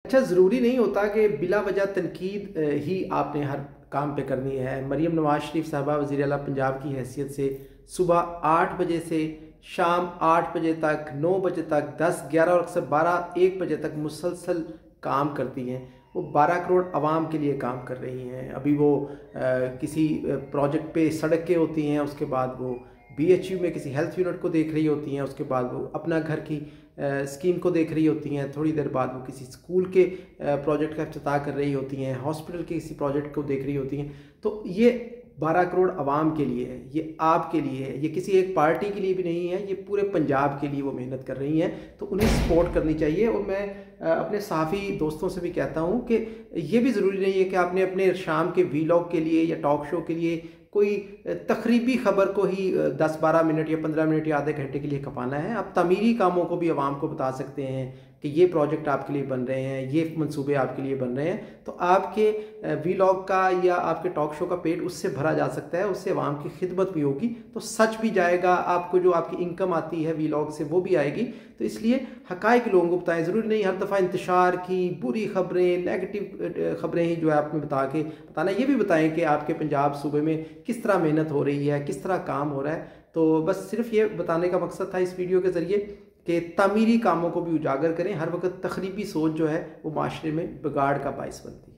अच्छा, ज़रूरी नहीं होता कि बिला वजह तनकीद ही आपने हर काम पे करनी है। मरीम नवाज़ शरीफ साहबा वज़ीर आला पंजाब की हैसियत से सुबह 8 बजे से शाम 8 बजे तक, 9 बजे तक, 10, 11 और अक्सर 12, 1 बजे तक मुसलसल काम करती हैं। वो 12 करोड़ आवाम के लिए काम कर रही हैं। अभी वो किसी प्रोजेक्ट पे सड़क के होती हैं, उसके बाद वो BHU में किसी हेल्थ यूनिट को देख रही होती हैं, उसके बाद वो अपना घर की स्कीम को देख रही होती हैं, थोड़ी देर बाद वो किसी स्कूल के प्रोजेक्ट का इफ्तिताह कर रही होती हैं, हॉस्पिटल के किसी प्रोजेक्ट को देख रही होती हैं। तो ये 12 करोड़ आवाम के लिए है, ये आपके लिए है, ये किसी एक पार्टी के लिए भी नहीं है, ये पूरे पंजाब के लिए वो मेहनत कर रही हैं। तो उन्हें सपोर्ट करनी चाहिए। और मैं अपने सहाफ़ी दोस्तों से भी कहता हूँ कि ये भी ज़रूरी नहीं है कि आपने अपने शाम के वीलॉग के लिए या टॉक शो के लिए कोई तकरीबी ख़बर को ही 10-12 मिनट या 15 मिनट या आधे घंटे के लिए खपाना है। आप तामीरी कामों को भी आवाम को बता सकते हैं कि ये प्रोजेक्ट आपके लिए बन रहे हैं, ये मंसूबे आपके लिए बन रहे हैं। तो आपके वीलॉग का या आपके टॉक शो का पेट उससे भरा जा सकता है, उससे आवाम की खिदमत भी होगी, तो सच भी जाएगा, आपको जो आपकी इनकम आती है वीलॉग से वो भी आएगी। तो इसलिए हक़ाइक़ लोगों को बताएं। ज़रूरी नहीं हर दफ़ा इंतशार की बुरी ख़बरें, नेगेटिव ख़बरें ही जो है आपने बताना, ये भी बताएं कि आपके पंजाब सूबे में किस तरह मेहनत हो रही है, किस तरह काम हो रहा है। तो बस सिर्फ ये बताने का मकसद था इस वीडियो के ज़रिए कि तामीरी कामों को भी उजागर करें। हर वक्त तखरीबी सोच जो है वो माशरे में बिगाड़ का बायस बनती है।